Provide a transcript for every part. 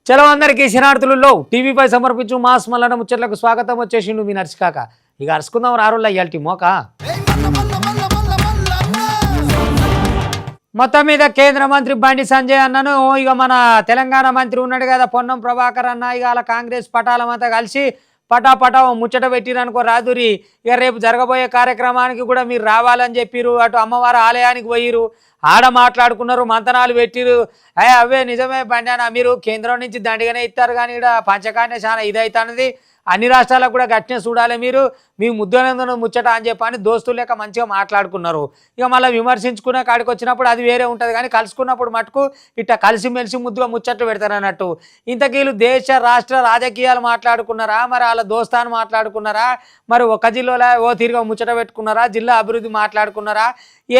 చలో అందరికీ శనార్థులలో టీవీపై సమర్పించు మాస్ మల్లన ముచ్చట్లకు స్వాగతం. వచ్చేసిండు మీ నర్సికాక. ఇక అరుచుకుందాం రారుల్లా ఇయాల్టి మోక. మొత్తం మీద కేంద్ర మంత్రి బండి సంజయ్ అన్నను ఇక మన తెలంగాణ మంత్రి ఉన్నాడు కదా పొన్నం ప్రభాకర్ అన్న, ఇక అలా కాంగ్రెస్ పటాలమంతా కలిసి పటా ముచ్చట పెట్టిరనుకో రాదురి. ఇక రేపు జరగబోయే కార్యక్రమానికి కూడా మీరు రావాలని చెప్పిరు. అటు అమ్మవారి ఆలయానికి పోయిరు, ఆడ మాట్లాడుకున్నారు, మంతనాలు పెట్టిరు. అవే నిజమే బండి, మీరు కేంద్రం నుంచి దండిగానే ఇస్తారు కానీ ఇక్కడ పంచకాన్య చాలా ఇదవుతున్నది. అన్ని రాష్ట్రాలకు కూడా గట్టినే చూడాలి మీరు, మీ ముద్దనందున ముచ్చట అని చెప్పని దోస్తులు లెక్క మంచిగా మాట్లాడుకున్నారు. ఇక మళ్ళీ విమర్శించుకునే కాడికి వచ్చినప్పుడు అది వేరే ఉంటుంది, కానీ కలుసుకున్నప్పుడు మటుకు ఇట్లా కలిసిమెలిసి ముద్దుగా ముచ్చట్లు పెడతారు అన్నట్టు. ఇంతకీళ్ళు దేశ రాష్ట్ర రాజకీయాలు మాట్లాడుకున్నారా, మరి వాళ్ళ దోస్తాను మాట్లాడుకున్నారా, మరి ఒక జిల్లాలో ఓ తిరిగా ముచ్చట పెట్టుకున్నారా, జిల్లా అభివృద్ధి మాట్లాడుకున్నారా,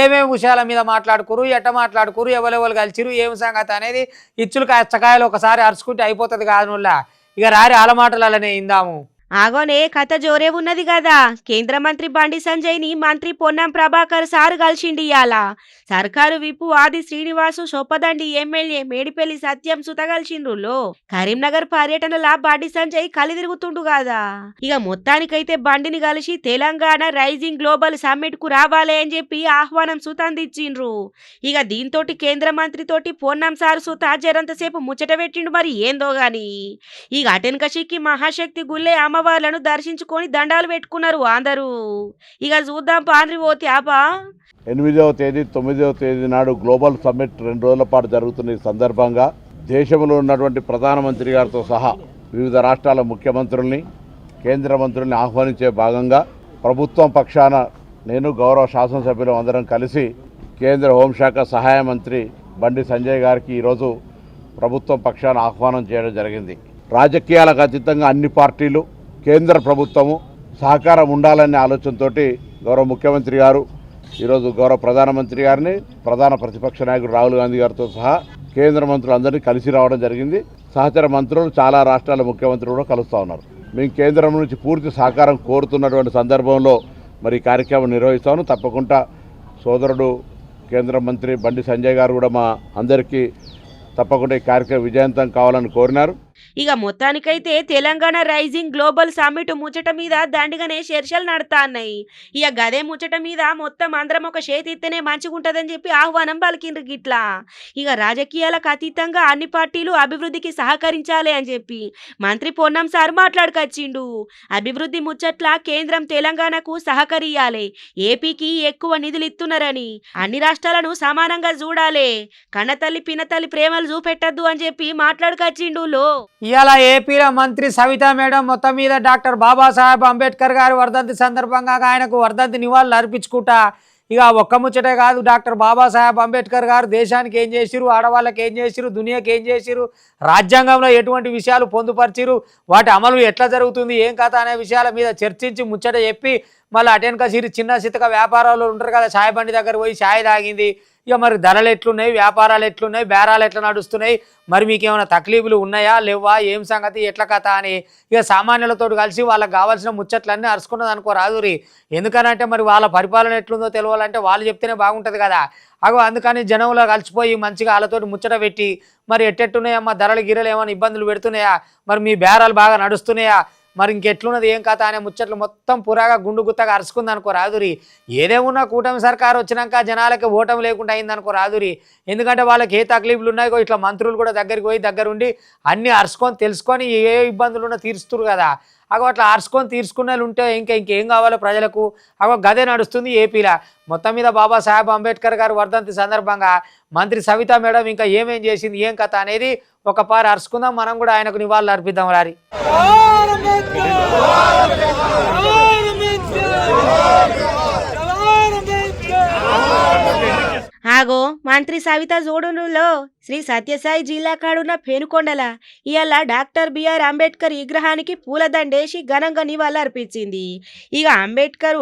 ఏమేమి విషయాల మీద మాట్లాడుకురు, ఎట్ట మాట్లాడుకురు, ఎవరెవరు కలిసిరు, ఏమి సంగతి అనేది ఇచ్చులు కచ్చకాయలు ఒకసారి అరుచుకుంటే అయిపోతుంది కాదు. ఇక రారి ఆల మాటలు అలానే ఇందాము. ఆగోనే కథ జోరే ఉన్నది కదా. కేంద్ర మంత్రి బండి సంజయ్ ని మంత్రి పొన్నం ప్రభాకర్ సారు కలిసిండి ఇయాల. సర్కారు విప్పు ఆది శ్రీనివాసు, చొప్పదండి ఎమ్మెల్యే మేడిపల్లి సత్యం సుత కలిసిండ్రులో. కరీంనగర్ పర్యటనలా బండి సంజయ్ కలి తిరుగుతుండు కదా. ఇక మొత్తానికైతే బండిని కలిసి తెలంగాణ రైజింగ్ గ్లోబల్ సమ్మిట్ కు రావాలి అని చెప్పి ఆహ్వానం సుత అందించిండ్రు. ఇక దీంతో కేంద్ర మంత్రి తోటి పొన్నం సారు సుత జరంతసేపు ముచ్చట పెట్టిండు. మరి ఏందో గాని ఇక అటెన్కషికి మహాశక్తి గుల్లే అమ్మవార్లను దర్శించుకొని దండాలు పెట్టుకున్నారు అందరూ. ఇక చూద్దాం పాండ్రి పోతే ఆపా. 8వ తేదీ 9వ తేదీ నాడు గ్లోబల్ సమ్మిట్ 2 రోజుల పాటు జరుగుతున్న ఈ సందర్భంగా దేశంలో ఉన్నటువంటి ప్రధానమంత్రి గారితో సహా వివిధ రాష్ట్రాల ముఖ్యమంత్రుల్ని, కేంద్ర మంత్రుల్ని ఆహ్వానించే భాగంగా ప్రభుత్వం పక్షాన నేను గౌరవ శాసనసభ్యులు అందరం కలిసి కేంద్ర హోంశాఖ సహాయ మంత్రి బండి సంజయ్ గారికి ఈరోజు ప్రభుత్వం పక్షాన ఆహ్వానం చేయడం జరిగింది. రాజకీయాలకు అతీతంగా అన్ని పార్టీలు, కేంద్ర ప్రభుత్వము సహకారం ఉండాలనే ఆలోచనతో గౌరవ ముఖ్యమంత్రి గారు ఈరోజు గౌరవ ప్రధానమంత్రి గారిని, ప్రధాన ప్రతిపక్ష నాయకుడు రాహుల్ గాంధీ గారితో సహా కేంద్ర మంత్రులందరినీ కలిసి రావడం జరిగింది. సహచర మంత్రులు చాలా రాష్ట్రాల ముఖ్యమంత్రులు కూడా కలుస్తూ ఉన్నారు. మేము కేంద్రం నుంచి పూర్తి సహకారం కోరుతున్నటువంటి సందర్భంలో మరి ఈ కార్యక్రమం నిర్వహిస్తాను. తప్పకుండా సోదరుడు కేంద్ర మంత్రి బండి సంజయ్ గారు కూడా మా అందరికీ తప్పకుండా ఈ కార్యక్రమం విజయవంతం కావాలని కోరినారు. ఇక మొత్తానికైతే తెలంగాణ రైజింగ్ గ్లోబల్ సమ్మిట్ ముచ్చట మీద దండిగానే చర్చలు నడుతున్నాయి. ఇక గదే ముచ్చట మీద మొత్తం అందరం ఒక చేతిస్తేనే మంచిగుంటదని చెప్పి ఆహ్వానం పలికిండ్రు గిట్లా. ఇక రాజకీయాలకు అతీతంగా అన్ని పార్టీలు అభివృద్ధికి సహకరించాలి అని చెప్పి మంత్రి పొన్నం సార్ మాట్లాడుకొచ్చిండు. అభివృద్ధి ముచ్చట్ల కేంద్రం తెలంగాణకు సహకరియాలి, ఏపీకి ఎక్కువ నిధులు ఇస్తున్నారని, అన్ని రాష్ట్రాలను సమానంగా చూడాలి, కన్నతల్లి పినతల్లి ప్రేమలు చూపెట్టద్దు అని చెప్పి మాట్లాడుకొచ్చిండు. ఇవాళ ఏపీలో మంత్రి సవితా మేడం మొత్తం మీద డాక్టర్ బాబాసాహెబ్ అంబేద్కర్ గారి వర్ధంతి సందర్భంగా ఆయనకు వర్ధంతి నివాళులు అర్పించుకుంటా. ఇక ఒక్క ముచ్చటే కాదు, డాక్టర్ బాబాసాహెబ్ అంబేద్కర్ గారు దేశానికి ఏం చేసిరు, ఆడవాళ్ళకి ఏం చేసిరు, దునియాకి ఏం చేసిరు, రాజ్యాంగంలో ఎటువంటి విషయాలు పొందుపరిచిరు, వాటి అమలు ఎట్లా జరుగుతుంది, ఏం కథ అనే విషయాల మీద చర్చించి ముచ్చట చెప్పి మళ్ళీ అటెనక చిన్న చితక వ్యాపారాలు ఉంటారు కదా, ఛాయ్ బండి దగ్గర పోయి ఛాయ్ తాగింది. ఇక మరి ధరలు ఎట్లున్నాయి, వ్యాపారాలు ఎట్లున్నాయి, బేరాలు ఎట్లా నడుస్తున్నాయి, మరి మీకు ఏమైనా తక్లీఫులు ఉన్నాయా లేవా, ఏం సంగతి ఎట్లా కథ అని ఇక సామాన్యులతో కలిసి వాళ్ళకి కావాల్సిన ముచ్చట్లన్నీ అరుచుకున్నది అనుకో రాదురి. ఎందుకనంటే మరి వాళ్ళ పరిపాలన ఎట్లుందో తెలియాలంటే వాళ్ళు చెప్తేనే బాగుంటుంది కదా. అందుకని జనంలో కలిసిపోయి మంచిగా వాళ్ళతోటి ముచ్చట పెట్టి మరి ఎట్టెట్టున్నాయమ్మా, ధరలు గిరలు ఏమైనా ఇబ్బందులు పెడుతున్నాయా, మరి మీ బేరాలు బాగా నడుస్తున్నాయా, మరి ఇంకెట్లున్నది ఏం కథ అనే ముచ్చట్లు మొత్తం పురాగా గుండు గుత్తగా అరుచుకుంది అనుకో రాదురి. ఏదేమున్నా కూటమి సర్కారు వచ్చినాక జనాలకి ఓటమి లేకుండా అయిందనుకో రాదురి. ఎందుకంటే వాళ్ళకి ఏ తక్లీఫ్లు ఉన్నాయో ఇట్లా మంత్రులు కూడా దగ్గరికి పోయి దగ్గరుండి అన్నీ అరుచుకొని తెలుసుకొని ఏ ఇబ్బందులు ఉన్నా తీరుస్తురు కదా. అట్లా అరుచుకొని తీర్చుకునే ఉంటే ఇంకేం కావాలో ప్రజలకు గదే నడుస్తుంది ఏపీలో. మొత్తం మీద బాబాసాహెబ్ అంబేద్కర్ గారు వర్ధంతి సందర్భంగా మంత్రి సవితా మేడం ఇంకా ఏమేం చేసింది, ఏం కథ అనేది ఒక పారి అరుచుకుందాం. మనం కూడా ఆయనకు నివాళులు అర్పిద్దాం రారి. ఆగో మంత్రి సవిత జోడులో శ్రీ సత్యసాయి జిల్లా కాడున్న పేనుకొండల ఇవాళ డాక్టర్ బిఆర్ అంబేద్కర్ విగ్రహానికి పూలదండేసి ఘనంగా నివాళులర్పించింది. ఇక అంబేద్కర్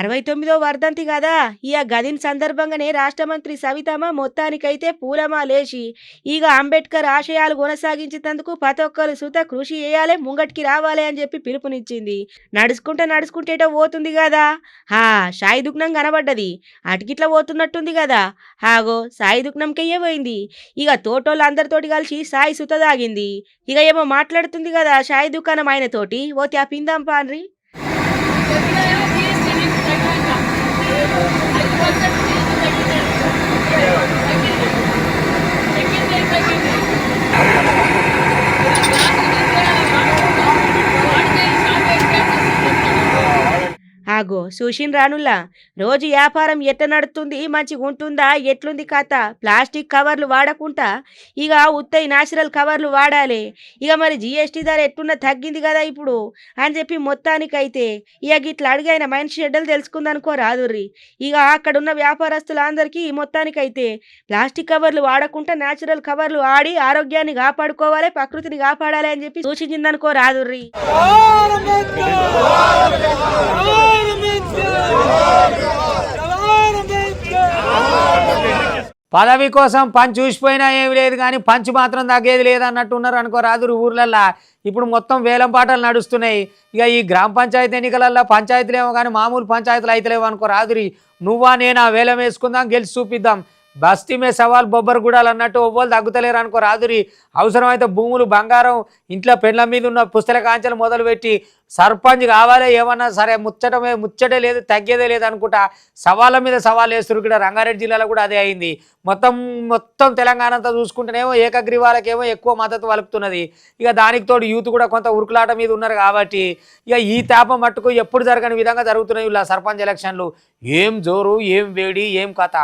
69వ వర్ధంతి కదా. ఇక గదిన సందర్భంగానే రాష్ట్ర మంత్రి సవితమ్మ మొత్తానికైతే పూలమాలేసి ఇక అంబేద్కర్ ఆశయాలు కొనసాగించేందుకు ప్రతి ఒక్కరు సుత కృషి చేయాలి, ముంగటికి రావాలి అని చెప్పి పిలుపునిచ్చింది. నడుచుకుంటేటో పోతుంది కదా, షాయి దుగ్నం కనబడ్డది, అటుకిట్లా పోతున్నట్టుంది కదా. ఆగో సాయి దుఃఖంకెయ్యే పోయింది. ఇక తోటోళ్ళు అందరితోటి కలిసి సాయి సుత తాగింది. ఇక ఏమో మాట్లాడుతుంది కదా సాయి దుకాణం ఆయన తోటి. ఓ పిందాం పాన్రి. ఆగో చూసిన రానుల్లా రోజు వ్యాపారం ఎట్ట నడుస్తుంది, మంచిగా ఉంటుందా, ఎట్లుంది కథ? ప్లాస్టిక్ కవర్లు వాడకుండా ఇక ఉత్తయి న్యాచురల్ కవర్లు వాడాలి. ఇక మరి జిఎస్టీ ధర ఎట్టున్నా తగ్గింది కదా ఇప్పుడు అని చెప్పి మొత్తానికైతే ఇక గిట్లా అడిగైన మనిషి చెడ్డలు తెలుసుకుందనుకో రాదుర్రి. ఇక అక్కడున్న వ్యాపారస్తులందరికీ మొత్తానికైతే ప్లాస్టిక్ కవర్లు వాడకుండా న్యాచురల్ కవర్లు వాడి ఆరోగ్యాన్ని కాపాడుకోవాలి, ప్రకృతిని కాపాడాలి అని చెప్పి సూచించిందనుకో రాదుర్రి. పదవి కోసం పంచ్ చూసిపోయినా ఏమి లేదు కానీ పంచ్ మాత్రం తగ్గేది లేదన్నట్టు ఉన్నారు అనుకో రాదురు ఊర్లల్లో. ఇప్పుడు మొత్తం వేలం పాటలు నడుస్తున్నాయి. ఇక ఈ గ్రామ పంచాయతీ ఎన్నికలల్లో పంచాయతీలు ఏమో కానీ మామూలు పంచాయతీలు అయితలేవు అనుకో రాదురి. నువ్వా నేనా వేలం వేసుకుందాం, గెలిచి చూపిద్దాం. బస్తీ మే సవాల్ బొబ్బర్ గుడాలు అన్నట్టు ఒవ్వలు తగ్గుతలేరు అనుకో రాదురి. అవసరమైతే భూములు బంగారం ఇంట్లో పెండ్ల మీద ఉన్న పుస్తల కాంచెలు మొదలుపెట్టి సర్పంచ్ కావాలి ఏమన్నా సరే ముచ్చటే లేదు, తగ్గేదే లేదు అనుకుంటా సవాళ్ళ మీద సవాళ్ళు వేస్తారు. ఇక్కడ రంగారెడ్డి జిల్లాలో కూడా అదే అయింది. మొత్తం తెలంగాణ అంతా చూసుకుంటేనేమో ఏకగ్రీవాలకేమో ఎక్కువ మద్దతు వలుపుతున్నది. ఇక దానికి తోడు యూత్ కూడా కొంత ఉరుకులాట మీద ఉన్నారు కాబట్టి ఇక ఈ తాపం మట్టుకు ఎప్పుడు జరగని విధంగా జరుగుతున్నాయి ఇలా సర్పంచ్ ఎలక్షన్లు. ఏం జోరు, ఏం వేడి, ఏం కథ.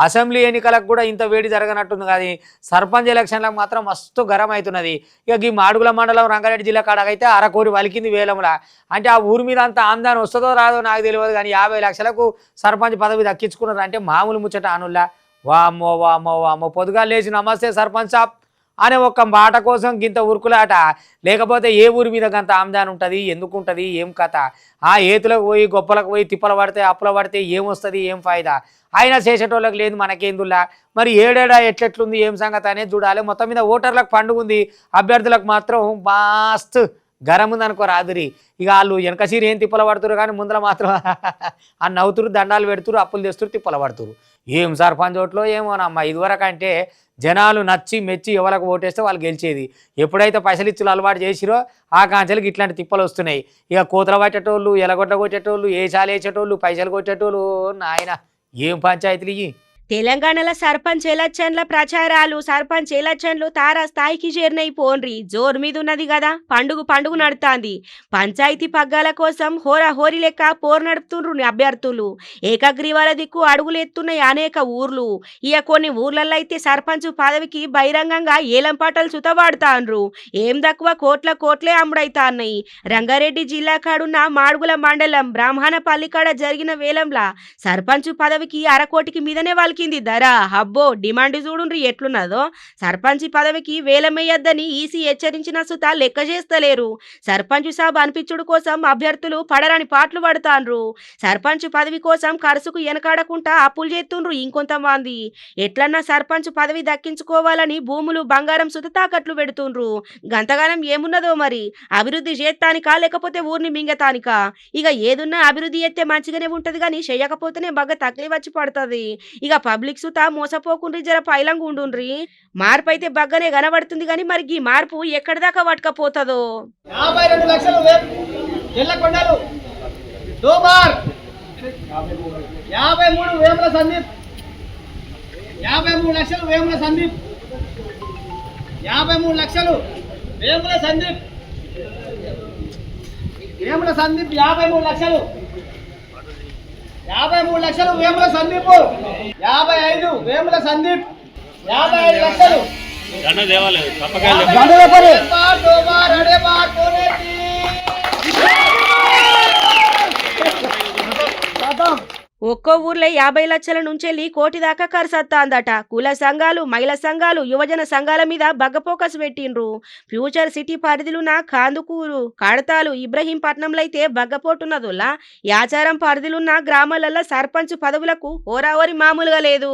అసెంబ్లీ ఎన్నికలకు కూడా ఇంత వేడి జరగనట్టుంది కానీ సర్పంచ్ ఎలక్షన్లకు మాత్రం మస్తు గరం అవుతున్నది. ఇక ఈ మాడుగుల మండలం రంగారెడ్డి జిల్లా కాడకైతే అరకోరి వలికింది వేలంలా. అంటే ఆ ఊరి మీద అంత ఆందాన్ని వస్తుందో రాదో నాకు తెలియదు కానీ 50 లక్షలకు సర్పంచ్ పదవి దక్కించుకున్నారు అంటే మామూలు ముచ్చట అనుల్లా. వామ్మో వామ్మో వామ్మో పొద్దుగా లేచి నమస్తే సర్పంచ్ సాబ్ అనే ఒక్క మాట కోసం గింత ఉరుకులాట. లేకపోతే ఏ ఊరి మీద గంత ఆమ్దాన్ ఉంటుంది, ఎందుకు ఉంటుంది, ఏం కథ? ఆ ఏతులకు పోయి గొప్పలకు పోయి తిప్పలు పడితే అప్పుల పడితే ఏమొస్తుంది, ఏం ఫాయిదా? అయినా చేసేటోళ్ళకి లేదు మనకేందుల్లా. మరి ఏడేడా ఎట్లెట్లుంది, ఏం సంగతి అనేది చూడాలి. మొత్తం మీద ఓటర్లకు పండుగ ఉంది, అభ్యర్థులకు మాత్రం మస్తు గరం ఉంది అనుకో రాదురి. ఇక వాళ్ళు వెనక సీరి ఏం తిప్పల పడుతురు కానీ ముందర మాత్రం ఆ నవ్వుతురు, దండాలు పెడుతురు, అప్పులు తెస్తురు, తిప్పల పడుతురు. ఏం సర్పంచ్ ఓట్లో ఏమోనమ్మా. ఇదివరకు అంటే జనాలు నచ్చి మెచ్చి ఎవరికి ఓటేస్తే వాళ్ళు గెలిచేది. ఎప్పుడైతే పైసలు ఇచ్చులు అలవాటు చేసిరో ఆ కాంచెలకి ఇట్లాంటి తిప్పలు వస్తున్నాయి. ఇక కూతలు పట్టేటోళ్ళు, ఎలగొట్ట కొట్టేటోళ్ళు, ఏసాలు వేసేటోళ్ళు, పైసలు కొట్టేటోళ్ళు. నాయన ఏం పంచాయతీలు ఇవి. తెలంగాణలో సర్పంచ్ ఎలక్షన్ల ప్రచారాలు, సర్పంచ్ ఎలక్షన్లు తారా స్థాయికి చేరినయి పోన్రి. జోరు మీద ఉన్నది కదా, పండుగ నడుతాంది. పంచాయతీ పగ్గాల కోసం హోరీ లెక్క పోరు నడుపుతుండ్రు అభ్యర్థులు. ఏకగ్రీవాల దిక్కు అడుగులెత్తున్నాయి అనేక ఊర్లు. ఇక కొన్ని ఊర్లలో అయితే సర్పంచ్ పదవికి బహిరంగంగా ఏలం పాటలు సుతవాడుతాండ్రు. ఏం తక్కువ కోట్లే అమ్ముడైతాన్నాయి. రంగారెడ్డి జిల్లా కాడున్న మాడుగుల మండలం బ్రాహ్మణపల్లి కాడ జరిగిన వేలంలా సర్పంచ్ పదవికి అరకోటికి మీదనే వాళ్ళకి ధర. హబ్బో డిమాండ్ చూడుండ్రి ఎట్లున్నదో. సర్పంచ్ పదవికి వేలమేయద్దని ఈసీ హెచ్చరించిన సుత లెక్క చేస్తలేరు. సర్పంచ్ సాబ్ అనిపించుడు కోసం అభ్యర్థులు పడరాని పాటలు పడతాండ్రు. సర్పంచ్ పదవి కోసం ఖర్చుకు వెనకాడకుండా అప్పులు చేస్తుండ్రు ఇంకొంతమంది. ఎట్లన్నా సర్పంచ్ పదవి దక్కించుకోవాలని భూములు బంగారం సుత తాకట్లు పెడుతుండ్రు. గంతగానం ఏమున్నదో మరి, అభివృద్ధి చేస్తానికా లేకపోతే ఊరిని మింగతానికా? ఇక ఏదున్నా అభివృద్ధి చేస్తే మంచిగానే ఉంటది కానీ చేయకపోతేనే బాగా తక్లీఫ్ వచ్చి పడుతుంది. ఇక పబ్లిక్ సుత మోసపోకుండ్రి, జర పైలంగా ఉండుండ్రి. మార్పు అయితే బగ్గనే కనబడుతుంది కానీ మరి ఈ మార్పు ఎక్కడి దాకా పట్టుకపోతుందో. 52 లక్షలు ఎల్లకొండలు దోబార్ 53 వేముల సందీప్ 53 లక్షలు వేముల సందీప్ 53 లక్షలు వేముల సందీప్ 53 లక్షలు 53 లక్షలు వేముల సందీప్ 55 వేముల సందీప్ 55 లక్షలు ఒక్కో ఊర్లో 50 లక్షల నుంచెల్లి కోటి దాకా ఖర్చు వస్తుందట. కుల సంఘాలు, మహిళా సంఘాలు, యువజన సంఘాల మీద బగ్గపోకస్ పెట్టిండ్రు. ఫ్యూచర్ సిటీ పరిధిలున్న కాందుకూరు, కడతాలు, ఇబ్రహీంపట్నంలో అయితే బగ్గపోటున్నదోలా. యాచారం పరిధిలున్న గ్రామాలలో సర్పంచ్ పదవులకు హోరాహోరి మామూలుగా లేదు.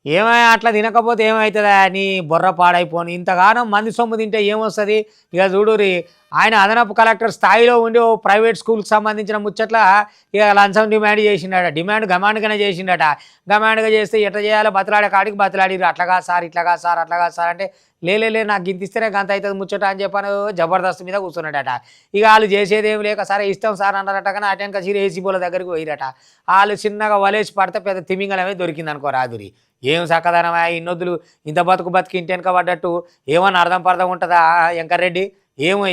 ఏమైనా అట్లా తినకపోతే ఏమవుతుందా నీ బొర్ర పాడైపోను ఇంతగానం మంది సొమ్ము తింటే ఏమొస్తుంది ఇక చూడురి ఆయన అదనపు కలెక్టర్ స్థాయిలో ఉండి ఓ ప్రైవేట్ స్కూల్కి సంబంధించిన ముచ్చట్ల ఇక లంచం డిమాండ్ చేసిండట గమాండ్గానే చేసిండట గమాండ్గా చేస్తే ఎట్లా చేయాలో బతలాడే కాడికి బతలాడిరు అట్లాగా సార్ ఇట్లాగా సార్ అట్లాగా సార్ అంటే లేలే నాకు గింత ఇస్తేనే గంత అవుతుంది ముచ్చట అని చెప్పాను జబర్దస్త్ మీద కూర్చున్నాడట ఇక వాళ్ళు చేసేది ఏం లేక సరే ఇస్తాం సార్ అన్నారట కానీ అటెనక సీర ఏసీ బోల దగ్గరికి పోయిరట వాళ్ళు చిన్నగా వలేసి పడితే పెద్ద తిమింగలమే దొరికింది అనుకో రాదురి ఏం చక్కదనమా ఇన్నొద్దులు ఇంత బతికి ఇంటి వెనక పడ్డట్టు ఏమన్నా అర్థం ఉంటుందా వెంకరెడ్డి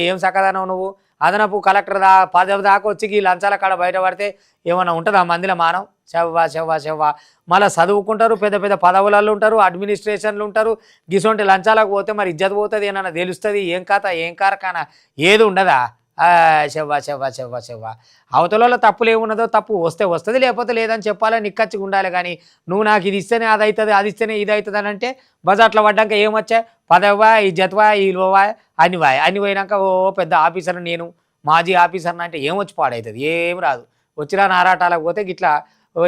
ఏం చక్కదనం నువ్వు అదనపు కలెక్టర్ పదవి దాకా వచ్చి ఈ లంచాల కాడ బయటపడితే ఏమన్నా ఉంటుందా మందిలో మానం చెవ్వా మళ్ళీ చదువుకుంటారు పెద్ద పదవులలో ఉంటారు అడ్మినిస్ట్రేషన్లు ఉంటారు గిసొంటి లంచాలకు పోతే మరి ఇజ్జత్ పోతుంది ఏమన్నా తెలుస్తుంది ఏం కథ ఏం కారకానా ఏది ఉండదా చెవ్వా అవతలలో తప్పులు ఏమున్నదో తప్పు వస్తే వస్తుంది లేకపోతే లేదని చెప్పాలని నిక్కచ్చిగా ఉండాలి కానీ నువ్వు నాకు ఇది ఇస్తేనే అది అవుతుంది అది ఇస్తేనే ఇది అవుతుంది అని అంటే బజార్లో పడ్డాక ఏమొచ్చా పదవా ఇజ్జత్వా ఇల్వవా అన్ని పోయినాక ఓ పెద్ద ఆఫీసర్ నేను మాజీ ఆఫీసర్ని అంటే ఏమొచ్చి పాడవుతుంది ఏం రాదు వచ్చినా నారాటాలకు పోతే గిట్లా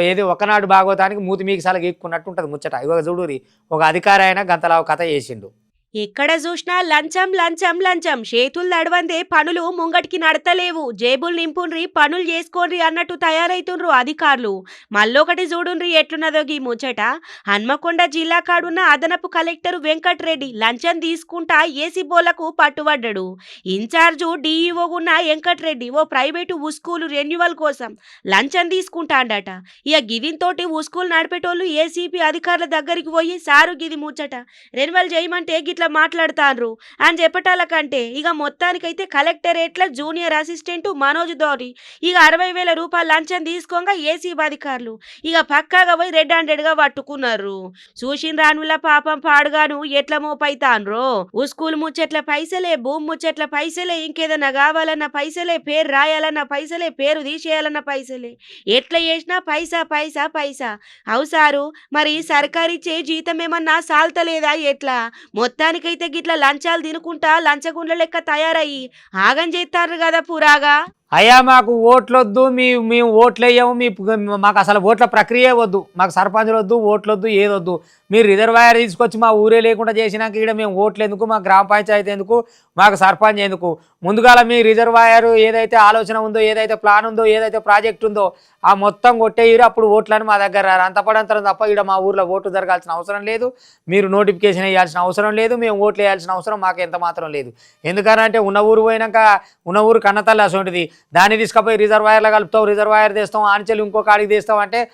ఏది ఒకనాడు భాగవతానికి మూతి మీకు సలగ గీక్కున్నట్టు ఉంటుంది ముచ్చట ఇవాళ చూడురి ఒక అధికారి అయినా గంతలా కథ చేసిండు ఎక్కడ చూసినా లంచం లంచం లంచం చేతులు నడవందే పనులు ముంగటికి నడతలేవు జేబులు నింపుండ్రి పనులు చేసుకోండ్రి అన్నట్టు తయారైతుండ్రు అధికారులు మళ్ళొకటి చూడుండ్రి ఎట్లున్నదో గీ ముచ్చట హన్మకొండ జిల్లా కాడున్న అదనపు కలెక్టర్ వెంకట్రెడ్డి లంచం తీసుకుంటా ఏసీ బోలకు పట్టుబడ్డాడు ఇన్ఛార్జు డీఈఓ ఉన్న వెంకట్రెడ్డి ఓ ప్రైవేటు ఉస్కూలు రెన్యువల్ కోసం లంచం తీసుకుంటాండట ఇక గిదింతోటి ఉస్కూలు నడిపేటోళ్ళు ఏసీపీ అధికారుల దగ్గరికి పోయి సారు గిది ముచ్చట రెన్యువల్ చేయమంటే గిట్ల మాట్లాడుతాండ్రు అని చెప్పటాలకంటే ఇక మొత్తానికైతే కలెక్టరేట్ల జూనియర్ అసిస్టెంట్ మనోజ్ దోరి ఇక 60,000 రూపాయలు లంచం తీసుకోగా ఏసీ అధికారులు ఇక పక్కాగా పోయి రెడ్ హ్యాండెడ్గా పట్టుకున్నారు చూసిన రానుల పాపం పాడుగాను ఎట్ల మోపైతాన్రో ఉస్కూల్ ముచ్చట్ల పైసలే భూమి ముచ్చట్ల పైసలే ఇంకేదన్నా కావాలన్న పైసలే పేరు రాయాలన్న పైసలే పేరు తీసేయాలన్న పైసలే ఎట్లా చేసినా పైసా అవుసారు మరి సర్కారిచ్చే జీతం ఏమన్నా సాల్తలేదా ఎట్లా మొత్తానికైతే గిట్ల లంచాలు తినుకుంటా లంచగుండ్ల లెక్క తయారయ్యి ఆగం చేస్తారు కదా పురాగా అయ్యా మాకు ఓట్లొద్దు మేము ఓట్లు వేయము మాకు అసలు ఓట్ల ప్రక్రియ వద్దు మాకు సర్పంచ్లు వద్దు ఓట్లొద్దు ఏదొద్దు మీరు రిజర్వాయర్ తీసుకొచ్చి మా ఊరే లేకుండా చేసినాక ఇక్కడ మేము ఓట్లు ఎందుకు మా గ్రామ పంచాయతీ ఎందుకు మాకు సర్పంచ్ ఎందుకు ముందుగాల మీ రిజర్వాయర్ ఏదైతే ఆలోచన ఉందో ఏదైతే ప్లాన్ ఉందో ఏదైతే ప్రాజెక్ట్ ఉందో ఆ మొత్తం కొట్టేయరు అప్పుడు ఓట్లని మా దగ్గర రారు అంతపడంతరం తప్ప ఇక్కడ మా ఊర్లో ఓటు జరగాల్సిన అవసరం లేదు మీరు నోటిఫికేషన్ వేయాల్సిన అవసరం లేదు మేము ఓట్లు వేయాల్సిన అవసరం మాకు ఎంత మాత్రం లేదు ఎందుకనంటే ఉన్న ఊరు పోయినాక ఉన్న ఊరు కన్నతల్లి అసోంటిది దాన్ని తీసుకుపోయి రిజర్వాయర్లో కలుపుతావు రిజర్వాయర్ తీస్తాం ఆంచెలు ఇంకో కాడికి తీస్తాం అంటే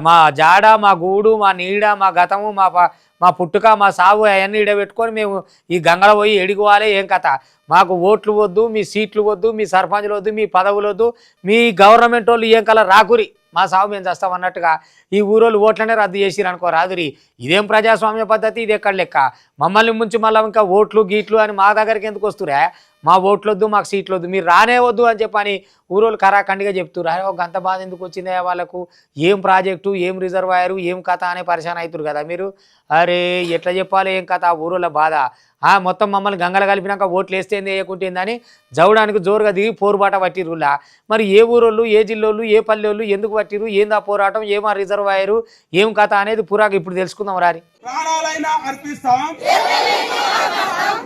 మా జాడ మా గూడు మా నీడ మా గతము మా పుట్టుక మా సాగు అవన్నీ ఇడబెట్టుకొని మేము ఈ గంగలో పోయి ఎడుకోవాలి ఏం కథ మాకు ఓట్లు వద్దు మీ సీట్లు వద్దు మీ సర్పంచ్లు వద్దు మీ పదవులు వద్దు మీ గవర్నమెంట్ వాళ్ళు ఏం కల రాకురి మా సాగు మేము చేస్తాం అన్నట్టుగా ఈ ఊరోళ్ళు ఓట్లనే రద్దు చేసిరు అనుకో రాదురి ఇదేం ప్రజాస్వామ్య పద్ధతి ఇది ఎక్కడ లెక్క మమ్మల్ని ముంచి మళ్ళీ ఇంకా ఓట్లు గీట్లు అని మా దగ్గరికి ఎందుకు వస్తురా మా ఓట్లొద్దు మాకు సీట్లు వద్దు మీరు రానే వద్దు అని చెప్పని ఊరోళ్ళు కరాఖండిగా చెప్తున్నారు ఒక గంత బాధ ఎందుకు వచ్చిందా వాళ్ళకు ఏం ప్రాజెక్టు ఏం రిజర్వాయరు ఏం కథ అనే పరిశాన్ అవుతారు కదా మీరు అరే ఎట్లా చెప్పాలి ఏం కథ ఊరోళ్ళ బాధ మొత్తం మమ్మల్ని గంగల కలిపినాక ఓట్లు వేస్తేంది వేయకుంటేందని జవడానికి జోరుగా దిగి పోరుబాట పట్టిరులా మరి ఏ ఊరోళ్ళు ఏ జిల్లోళ్ళు ఏ పల్లెళ్ళు ఎందుకు పట్టిరు ఏందా పోరాటం ఏమా రిజర్వాయరు ఏం కథ అనేది పురాగా ఇప్పుడు తెలుసుకుందాం రారి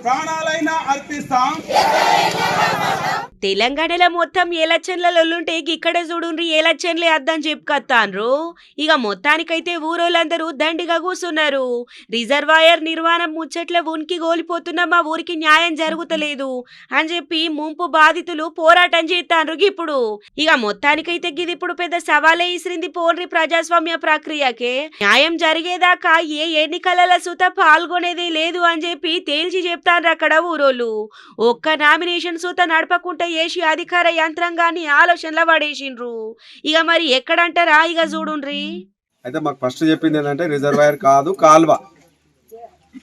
ప్రాణాలైనా అర్పిస్తాం తెలంగాణలో మొత్తం ఎలక్షన్లలోంటే ఇక్కడ చూడుండ్రి ఎలక్షన్లే అద్దని చెప్పుకొత్తాన్రు ఇక మొత్తానికైతే ఊరోళ్ళందరూ దండిగా కూర్చున్నారు రిజర్వాయర్ నిర్మాణం ముచ్చట్ల ఉనికి గోలిపోతున్న మా ఊరికి న్యాయం జరుగుతలేదు అని చెప్పి ముంపు బాధితులు పోరాటం చేస్తాన్రు ఇప్పుడు ఇక మొత్తానికైతే గిది ఇప్పుడు పెద్ద సవాలే ఇసిరింది పోన్రి ప్రజాస్వామ్య ప్రక్రియకే న్యాయం జరిగేదాకా ఏ ఎన్నికల సుత పాల్గొనేదే లేదు అని చెప్పి తేల్చి చెప్తాన్రు అక్కడ ఊరోళ్ళు ఒక్క నామినేషన్ సుత నడపకుండా ఏషి అధికార యంత్రాంగాన్ని ఆలోచనలో పడేసిండ్రు ఇక మరి ఎక్కడంటారా ఇక చూడుండ్రి అయితే మాకు ఫస్ట్ చెప్పింది ఏంటంటే రిజర్వాయర్ కాదు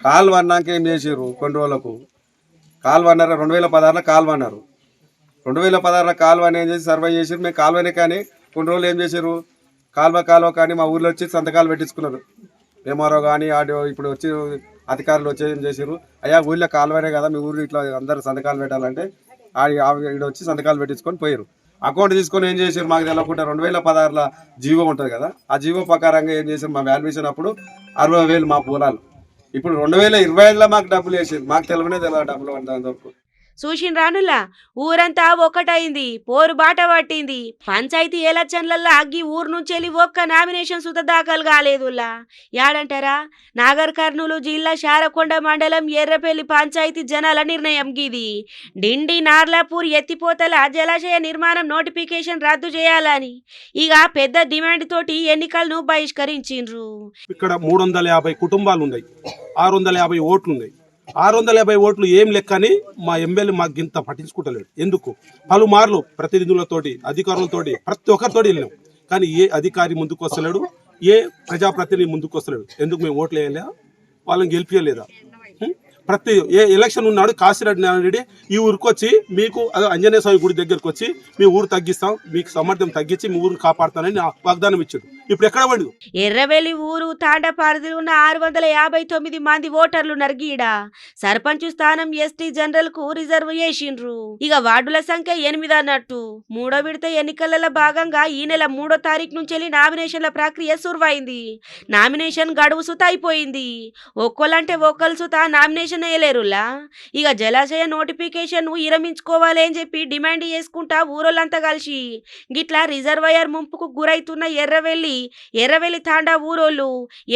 కాల్వ అన్నాక ఏం చేసారు కొన్ని రోజులకు కాల్వ అన్నారు 2016లో కాల్వ అన్నారు 2016లో కాల్వ అని ఏం చేసి సర్వే చేసారు మేము కాల్వనే కానీ కొన్ని రోజులు ఏం చేశారు కాల్వ కానీ మా ఊర్లో వచ్చి సంతకాలు పెట్టించుకున్నారు ఎంఆర్ఓ కానీ ఆడియో ఇప్పుడు వచ్చి అధికారులు వచ్చి ఏం చేశారు అయ్యా ఊళ్ళో కాల్వనే కదా మీ ఊరు ఇట్లా అందరు సంతకాలు పెట్టాలంటే ఈడ వచ్చి సంతకాలు పెట్టించుకొని పోయారు అకౌంట్ తీసుకొని ఏం చేశారు మాకు తెలవకుండా 2016 జీవో ఉంటుంది కదా, ఆ జీవో ప్రకారంగా ఏం చేశారు మా వాల్యుయేషన్ అప్పుడు 60,000 మా పొలాలు. ఇప్పుడు 2025లో మాకు డబ్బులు వేసారు, మాకు తెలియనే తెలియదు డబ్బులు అంతవరకు. చూసిన రానులా ఊరంతా ఒకటైంది, పోరు బాట పట్టింది. పంచాయతీ ఎలక్షన్లల్లో అగ్గి ఊరు నుంచి వెళ్ళి ఒక్క నామినేషన్ సుత దాఖలు కాలేదులా. యాడంటారా, నాగర్ కర్నూలు జిల్లా శారకొండ మండలం ఎర్రపల్లి పంచాయతీ జనాల నిర్ణయం గిది. డిండి నార్లాపూర్ ఎత్తిపోతల జలాశయ నిర్మాణం నోటిఫికేషన్ రద్దు చేయాలని ఇక పెద్ద డిమాండ్ తోటి ఎన్నికలను బహిష్కరించిండ్రు. ఇక్కడ 350 కుటుంబాలు ఉన్నాయి, 650 ఓట్లు ఉన్నాయి. 650 ఓట్లు ఏం లెక్కని మా ఎమ్మెల్యే మాకు ఇంత పట్టించుకుంటలేడు. ఎందుకు? పలుమార్లు ప్రతినిధులతోటి అధికారులతోటి ప్రతి ఒక్కరితోటి వెళ్ళాం, కానీ ఏ అధికారి ముందుకు వస్తలేడు, ఏ ప్రజాప్రతినిధి ముందుకు వస్తలేడు. ఎందుకు మేము ఓట్లు వేయలేదా, వాళ్ళని గెలిపించలేదా? ప్రతి ఏ ఎలక్షన్ ఉన్నాడు కాశీరెడ్డి నారాయణ ఈ ఊరికి వచ్చి మీకు ఆంజనేయ స్వామి గుడి దగ్గరకు వచ్చి మీ ఊరు తగ్గిస్తాం, మీకు సామర్థ్యం తగ్గించి మీ ఊరిని కాపాడుతానని వాగ్దానం ఇచ్చాడు. ఇప్పుడు ఎక్కడ పడు? ఎర్రవెల్లి ఊరు తాండ పరిధిలో ఉన్న 659 మంది ఓటర్లు నర్గీడ సర్పంచ్ స్థానం ఎస్టీ జనరల్ కు రిజర్వ్ చేసిండ్రు. ఇక వార్డుల సంఖ్య 8 అన్నట్టు. 3వ విడత ఎన్నికలలో భాగంగా ఈ నెల 3వ తారీఖు నుంచి నామినేషన్ల ప్రక్రియ సురువైంది. నామినేషన్ గడువు సుత అయిపోయింది. ఒక్కలంటే ఒక్కరు సుత నామినేషన్ వేయలేరులా. ఇక జలాశయ నోటిఫికేషన్ విరమించుకోవాలి అని చెప్పి డిమాండ్ చేసుకుంటా ఊరోళ్ళంతా కలిసి గిట్లా రిజర్వాయర్ ముంపుకు గురైతున్న ఎర్రవెల్లి తాండా ఊరోళ్ళు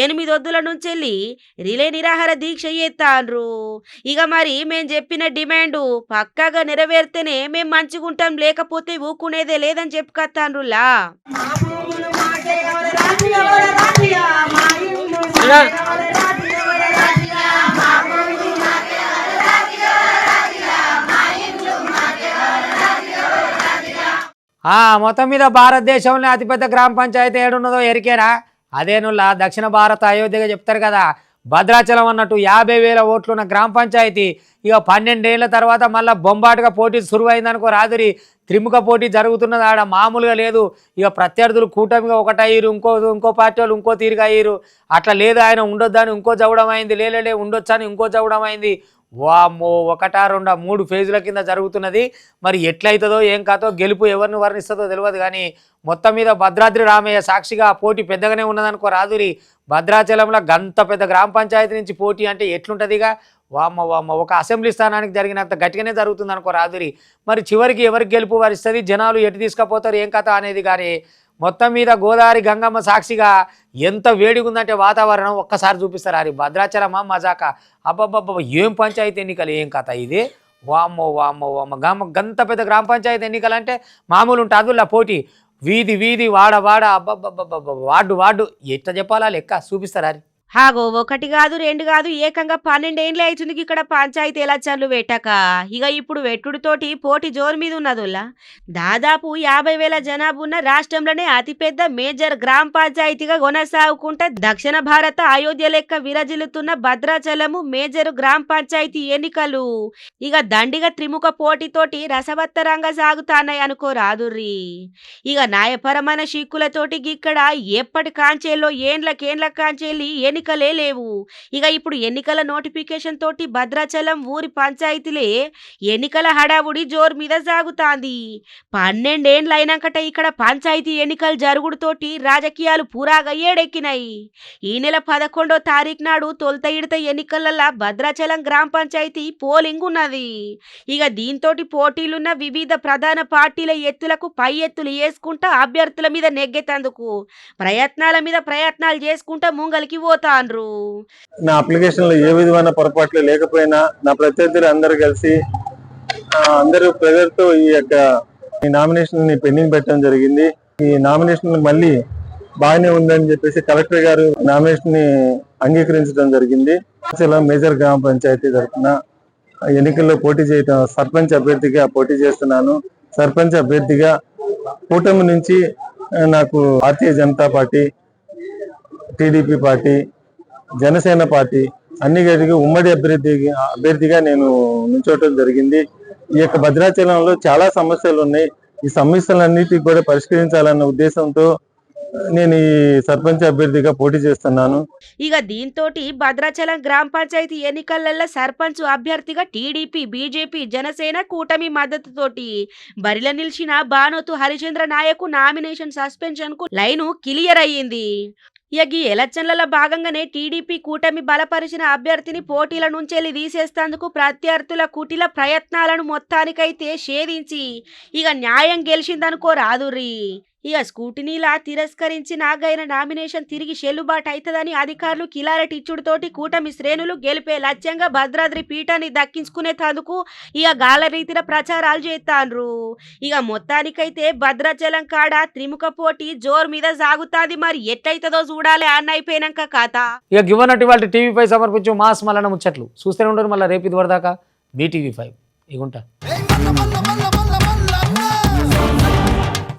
8 వద్దుల నుంచి రిలే నిరాహార దీక్ష చేస్తాండ్రు. ఇక మరి మేం చెప్పిన డిమాండ్ పక్కాగా నెరవేరితేనే మేం మంచిగుంటాం, లేకపోతే ఊకునేదే లేదని చెప్పుకొస్తాండ్రులా. మొత్తం మీద భారతదేశంలో అతిపెద్ద గ్రామ పంచాయతీ ఏడున్నదో ఎరికేనా? అదేనుల్లా దక్షిణ భారత అయోధ్యగా చెప్తారు కదా, భద్రాచలం అన్నట్టు 50,000 ఓట్లున్న గ్రామ పంచాయతీ ఇక 12 ఏళ్ల తర్వాత మళ్ళీ బొంబాటుగా పోటీ సురువైందనుకో రాదురి. త్రిముఖ పోటీ జరుగుతున్నది ఆడ, మామూలుగా లేదు. ఇక ప్రత్యర్థులు కూటమిగా ఒకటయ్యారు, ఇంకో పార్టీ వాళ్ళు ఇంకో తీరుగా అయ్యారు. అట్లా లేదు, ఆయన ఉండొద్దని ఇంకో చదవడం అయింది, లేలే ఉండొచ్చని ఇంకో చదవడం అయింది. వామ్మో, 1, 2, 3 ఫేజుల కింద జరుగుతున్నది. మరి ఎట్లయితుందో ఏం కాదో, గెలుపు ఎవరిని వర్ణిస్తుందో తెలియదు. కానీ మొత్తం మీద భద్రాద్రి రామయ్య సాక్షిగా పోటీ పెద్దగానే ఉన్నదనుకో రాదురి. భద్రాచలంలో గంత పెద్ద గ్రామ పంచాయతీ నుంచి పోటీ అంటే ఎట్లుంటుందిగా? వామ్మ ఒక అసెంబ్లీ స్థానానికి జరిగినంత గట్టిగానే జరుగుతుంది అనుకో రాదురి. మరి చివరికి ఎవరికి గెలుపు వరిస్తుంది, జనాలు ఎటు తీసుకుపోతారు, ఏం కథ అనేది. కానీ మొత్తం మీద గోదావరి గంగమ్మ సాక్షిగా ఎంత వేడిగా ఉందంటే వాతావరణం ఒక్కసారి చూపిస్తారు. అది భద్రాచలమా మజాక? అబ్బబ్బబ్బ, ఏం పంచాయతీ ఎన్నికలు, ఏం కథ ఇది? వామ్మ గంత పెద్ద గ్రామ పంచాయతీ ఎన్నికలు అంటే మామూలు ఉంటుంది అందులో పోటీ. వీధి వాడ అబ్బబ్బబ్బ, వార్డు ఎట్లా చెప్పాలా లెక్క చూపిస్తారు. అది హాగో 1 కాదు 2 కాదు ఏకంగా 12 ఏండ్లే అవుతుంది ఇక్కడ పంచాయతీ ఎలక్షన్లు పెట్టక. ఇక ఇప్పుడు వెట్టుడితోటి పోటీ జోరు మీద ఉన్నదుల్లా. దాదాపు 50,000 జనాభా ఉన్న రాష్ట్రంలోనే అతిపెద్ద మేజర్ గ్రామ పంచాయతీగా కొనసాగుకుంటే దక్షిణ భారత అయోధ్య లెక్క విరజిల్లుతున్న భద్రాచలము మేజర్ గ్రామ పంచాయతీ ఎన్నికలు ఇక దండిగా త్రిముఖ పోటీతోటి రసవత్తరంగా సాగుతాన్నాయి అనుకో రాదుర్రి. ఇక న్యాయపరమైన షిక్కులతోటి ఇక్కడ ఎప్పటి కాంచేల్లో ఏండ్ల కాంచేలి ఎన్నికలే లేవు. ఇక ఇప్పుడు ఎన్నికల నోటిఫికేషన్ తోటి భద్రాచలం ఊరి పంచాయతీలే ఎన్నికల హడావుడి జోరు మీద సాగుతాంది. 12 ఏండ్లు అయినాకట ఇక్కడ పంచాయతీ ఎన్నికలు జరుగుడుతోటి రాజకీయాలు పూరాగా ఏడెక్కినాయి. ఈ నెల 11వ తారీఖు నాడు తొలుత ఇడత ఎన్నికలలో భద్రాచలం గ్రామ పంచాయతీ పోలింగ్ ఉన్నది. ఇక దీంతో పోటీలున్న వివిధ ప్రధాన పార్టీల ఎత్తులకు పై ఎత్తులు వేసుకుంటా అభ్యర్థుల మీద నెగ్గేతందుకు ప్రయత్నాలు చేసుకుంటా ముంగలికి పోతాండ్రు. నా అప్లికేషన్ లో ఏ విధమైన పొరపాట్లు లేకపోయినా నా ప్రత్యర్థులు అందరూ కలిసి అందరూ ప్రజలతో ఈ నామినేషన్ ని పెండింగ్ పెట్టడం జరిగింది. ఈ నామినేషన్ మళ్ళీ బాగానే ఉందని చెప్పేసి కలెక్టర్ గారు నామినేషన్ ని అంగీకరించడం జరిగింది. మేజర్ గ్రామ పంచాయతీ తరఫున ఎన్నికల్లో పోటీ చేయడం సర్పంచ్ అభ్యర్థిగా పోటీ చేస్తున్నాను. సర్పంచ్ అభ్యర్థిగా కూటమి నుంచి నాకు Bharatiya Janata party, TDP party, Janasena party అన్ని కలిగి ఉమ్మడి అభ్యర్థిగా నేను నుంచోవటం జరిగింది. ఈ యొక్క భద్రాచలంలో చాలా సమస్యలు ఉన్నాయి. ఈ సమస్యలన్నిటికీ కూడా పరిష్కరించాలన్న ఉద్దేశంతో నేను ఈ సర్పంచ్ అభ్యర్థిగా పోటీ చేస్తున్నాను. ఇక దీంతోటి భద్రాచలం గ్రామ పంచాయతీ ఎన్నికలలో సర్పంచ్ అభ్యర్థిగా టీడీపీ, బీజేపీ, జనసేన కూటమి మద్దతుతోటి బరిలో నిలిచిన బానోతు హరిచంద్ర నాయకు నామినేషన్ సస్పెన్షన్ కు లైను క్లియర్ అయ్యింది. ఇక ఈ ఎలక్షన్లలో భాగంగానే టీడీపీ కూటమి బలపరిచిన అభ్యర్థిని పోటీల నుంచెల్లి తీసేస్తందుకు ప్రత్యర్థుల కుటిల ప్రయత్నాలను మొత్తానికైతే ఛేదించి ఇక న్యాయం గెలిచిందనుకో రాదుర్రి. ఇక స్కూటినీలా తిరస్కరించిన గైన నామినేషన్ తిరిగి చెల్లుబాటు అవుతుందని అధికారులు కిలారెట్ ఇచ్చుడుతోటి కూటమి శ్రేణులు గెలిపే లక్ష్యంగా భద్రాద్రి పీఠాన్ని దక్కించుకునేందుకు ఇక గాల రీతిన ప్రచారాలు చేస్తాండ్రు. ఇక మొత్తానికైతే భద్రాచలం కాడ త్రిముఖ పోటీ జోరు మీద సాగుతాది. మరి ఎట్లయితుందో చూడాలి అన్న అయిపోయినాక కథ. ఇక గివన్నట్టు వాళ్ళ టీవీ5 సమర్పించు మాస్ మల్లన్న ముచ్చట్లు చూస్తూనే ఉంటారు. మళ్ళీ రేపు ఇది వరదాకా మీ టీవీ5 ఇగుంటా.